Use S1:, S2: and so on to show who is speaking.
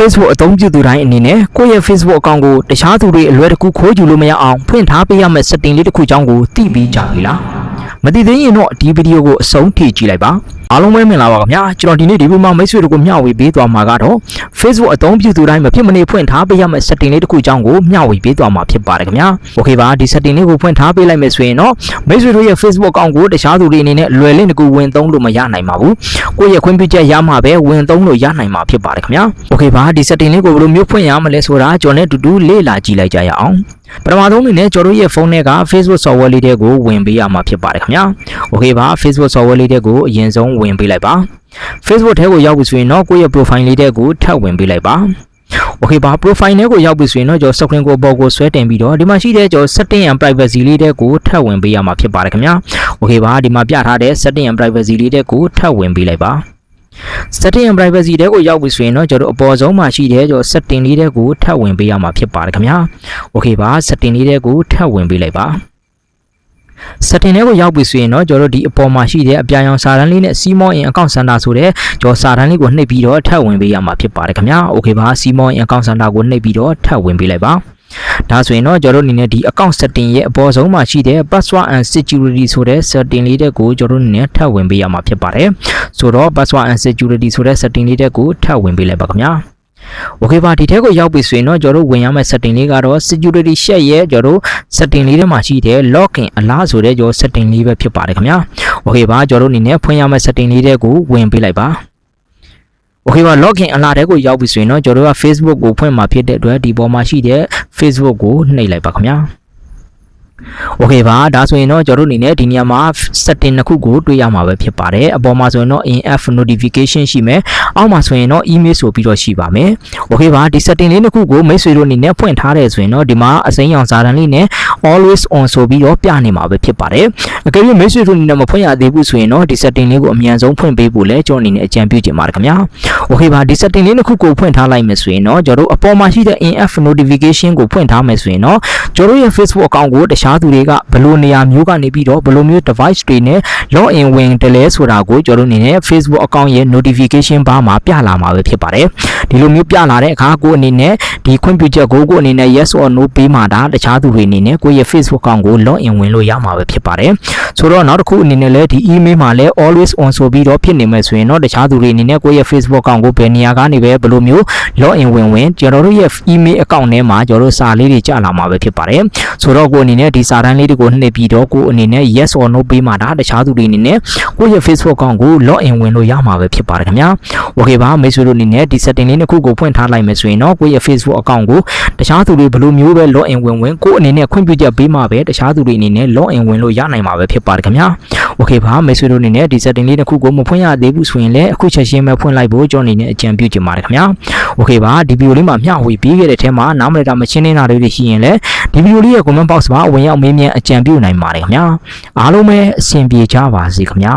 S1: Facebook အသုံးပြုသူတိုင်းအနေနဲ့ကိုယ့်ရဲ့ Facebook အကောင့်ကိုတခြားသူတွေအလွယ်တကူခိုးယူလို့မရအောင်ဖွင့်ထားပေးရမယ့် setting လေးတစ်ခုအကြောင်းကိုသိပြီးကြပြီလားမသိသေးရင်တော့ဒီဗီဒီယိုကိုအဆုံးထိကြည့်လိုက်ပါအားလုံးပဲမင်္ဂလာပါခင်ဗျာကျွန်တော်ဒီနေ့ဒီဗီဒီယိုမှာမိတ်ဆွေတို့ကိုမျှဝေပေးသွားမှာကတော့ Facebook အသုံးပြုသူတိုင်းမဖြစ်မနေဖွင့်ထားပေးရမယ့် setting လေးတစ်ခုအကြောင်းကိုမျှဝေပေးသွားမှာဖြစ်ပါတယ်ခင်ဗျာ Okay ပါဒီ setting လေးကိုဖွင့်ထားပေးလိုက်မယ်ဆိုရင်တော့မိတ်ဆွေတို့ရဲ့ Facebook အကောင့်ကိုတခြားသူတွေအနေနဲ့လွယ်လင့်တကူဝင်သုံးလို့မရနိုင်ပါဘူးကိုယ့်ရဲ့ခွင့်ပြုချက်ရမှပဲဝင်သုံးလို့ရနိုင်မှာဖြစ်ပါတယ်ခင်ဗျာ Okay ပါဒီ setting လေးကိုဘယ်လိုမျိုးဖွင့်ရမလဲဆိုတာကျွန်တော်နဲ့တူတူလေ့လာကြည့်လိုက်ကြရအောင်ပထမဆုံးအနေနဲ့ကျွန်တော်ရဲ့ဖုန်းထဲက Facebook software လေးတွေကိုဝင်ပေးရမှာဖြစ်ပါတယ်ခင်ဗျာ Okay ပါ Facebook software လေးတွေကိုအရင်ဆုံးဝင်ပေးလိုက်ပါ Facebook ထဲကိုရောက်ပြီဆိုရင်တော့ကိုယ့်ရဲ့ profile လေးတွေကိုထပ်ဝင်ပေးလိုက်ပါ Okay ပါ profile ထဲကိုရောက်ပြီဆိုရင်တော့ကျွန်တော် screen ကိုပေါ်ကိုဆွဲတင်ပြီးတော့ဒီမှာရှိတဲ့ကျွန်တော် setting and privacy လေးတွေကိုထပ်ဝင်ပေးရမှာဖြစ်ပါတယ်ခင်ဗျာ Okay ပါဒီမှာပြထားတဲ့ setting and privacy လေးတွေကိုထပ်ဝင်ပေးလိုက်ပါsetting and privacy တွေကိုရောက်ပြီဆိုရင်တော့ကျွန်တော်အပေါ်ဆုံးမှာရှိတဲ့ကျွန်တော် setting လေးတွေကိုထပ်ဝင်ပေးရမှာဖြစ်ပါတယ်ခင်ဗျာ Okay ပါ setting လေးတွေကိုထပ်ဝင်ပေးလိုက်ပါ setting တွေကိုရောက်ပြီဆိုရင်တော့ကျွန်တော်ဒီအပေါ်မှာရှိတဲ့အပြာရောင်စာတန်းလေးနဲ့ Simon in account center ဆိုတဲ့ကျွန်တော်စာတန်းလေးကိုနှိပ်ပြီးတော့ထပ်ဝင်ပေးရမှာဖြစ်ပါတယ်ခင်ဗျာ Okay ပါ Simon in account center ကိုနှိပ်ပြီးတော့ထပ်ဝင်ပေးလိုက်ပါဒါဆိုရင်တော့ကျွန်တော်အနေနဲ့ဒီ account setting ရဲ့အပေါ်ဆုံးမှာရှိတဲ့ password and security ဆိုတဲ့ setting လေးတွေကိုကျွန်တော်အနေနဲ့ထပ်ဝင်ပေးရမှာဖြစ်ပါတယ်ဆိုတော့ password and security ဆိုတဲ့ setting လေးတွေကိုထပ်ဝင်ပေးလိုက်ပါခင်ဗျာ Okay ပါဒီထဲကိုရောက်ပြီဆိုရင်တော့ကျွန်တော်ဝင်ရမယ့် setting လေးကတော့ security check ရဲ့ကျွန်တော် setting လေးထဲမှာရှိတဲ့ login အလားဆိုတဲ့ကျွန်တော် setting လေးပဲဖြစ်ပါတယ်ခင်ဗျာ Okay ပါကျွန်တော်အနေနဲ့ဖွင့်ရမယ့် setting လေးတွေကိုဝင်ပေးလိုက်ပါOkay ပါ login အလားတဲ့ကိုရောက်ပြီဆိုရင်တော့ကျွန်တော်က Facebook ကိုဖွင့်မှာဖြစ်တဲ့အတွက်ဒီပေါ်မှာရှိတဲ့ Facebook ကိုနှိပ်လိုက်ပါခင်ဗျာ Okay ပါဒါဆိုရင်တော့ကျွန်တော်အနေနဲ့ဒီနေရာမှာ setting တစ်ခုကိုတွေ့ရမှာပဲဖြစ်ပါတယ်အပေါ်မှာဆိုရင်တော့ in-app notification ရှိမယ်အောက်မှာဆိုရင်တော့ email ဆိုပြီးတော့ရှိပါမယ် Okay ပါဒီ setting လေးတစ်ခုကိုမိတ်ဆွေတို့အနေနဲ့ဖွင့်ထားတယ်ဆိုရင်တော့ဒီမှာအစိမ်းရောင်စာတန်းလေးနဲ့ always on ဆိုပြီးတော့ပြနေမှာပဲဖြစ်ပါတယ်အကယ်၍မိတ်ဆွေတို့အနေနဲ့မဖွင့်ရသေးဘူးဆိုရင်တော့ဒီ setting လေးကိုအမြန်ဆုံးဖွင့်ပေးဖို့လဲကျွန်တော်အနေနဲ့အကြံပြုချင်ပါတယ်ခင်ဗျာ Okay ပါဒီ setting လေးတစ်ခုကိုဖွင့်ထားလိုက်မယ်ဆိုရင်တော့ကျွန်တော်အပေါ်မှာရှိတဲ့ in-app notification ကိုဖွင့်ထားမယ်ဆိုရင်တော့ကျွန်တော်ရဲ့ Facebook account ကိုတခြားသူတွေကဘယ်လိုနေရာမျိုးကနေပြီးတော့ဘယ်လိုမျိုး device တွေနဲ့ log in ဝင်တယ်လဲဆိုတာကိုကျွန်တော်အနေနဲ့ Facebook account ရဲ့ notification bar မှာပြလာမှာပဲဖြစ်ပါတယ်ဒီလိုမျိုးပြလာတဲ့အခါကိုအနေနဲ့ဒီခွင့်ပြုချက်ကိုအနေနဲ့ yes or no ပေးမှာဒါတခြားသူတွေအနေနဲ့ကိုယ့်ရဲ့ Facebook account ကို log in ဝင်လို့ရမှာပဲဖြစ်ပါတယ်ဆိုတော့နောက်တစ်ခုအနေနဲ့လည်းဒီ email မှာလည်း always on ဆိုပြီးတော့ဖြစ်နေမယ်ဆိုရင်တော့တခြားသူတွေအနေနဲ့ကိုယ့်ရဲ့ Facebook account ကိုဘယ်နေရာကနေပဲဘယ်လိုမျိုး log in ဝင်ကျွန်တော်တို့ရဲ့ email account ထဲမှာကျွန်တော်တို့စာလေးတွေကြာလာမှာပဲဖြစ်ပါတယ်ဆိုတော့ကိုအနေနဲ့ဒီစာတန်းလေးတွေကိုနှိပ်ပြီးတော့ကိုအနေနဲ့ yes or no ပေးမှာဒါတခြားသူတွေအနေနဲ့ကိုယ့်ရဲ့ Facebook account ကို log in ဝင်လို့ရမှာပဲဖြစ်ပါတယ်ခင်ဗျာ Okay ပါမိတ်ဆွေတို့အနေနဲ့ဒီ setting လေးတစ်ခုကိုဖွင့်ထားလိုက်မယ်ဆိုရင်တော့ကိုယ့်ရဲ့ Facebook account ကိုတခြားသူတွေဘယ်လိုမျိုးပဲ log in ဝင်ကိုအနေနဲ့ခွင့်ပြုချက်ပေးမှာပဲတခြားသူတွေအနေနဲ့ log in ဝင်လို့ရနိုင်မှာပဲဖြစ်ပါတယ်ခင်ဗျာ Okay ပါမိတ်ဆွေတို့အနေနဲ့ဒီ setting လေးတစ်ခုကိုမဖွင့်ရသေးဘူးဆိုရင်လည်းအခုချက်ချင်းပဲဖွင့်လိုက်ဖို့ကျွန်တော်အနေနဲ့အကြံပြုချင်ပါတယ်ခင်ဗျာ Okay ပါဒီဗီဒီယိုလေးမှာမျှဝေပေးခဲ့တဲ့ထဲမှာနားမလည်တာမရှင်းနေတာတွေရှိရင်လည်းဒီဗီဒီယိုလေးရဲ့ comment box မှာဝင်ရောက်မေးမြန်းအကြံပြုနိုင်ပါတယ်ခင်ဗျာအားလုံးပဲအဆင်ပြေကြပါစေခင်ဗျာ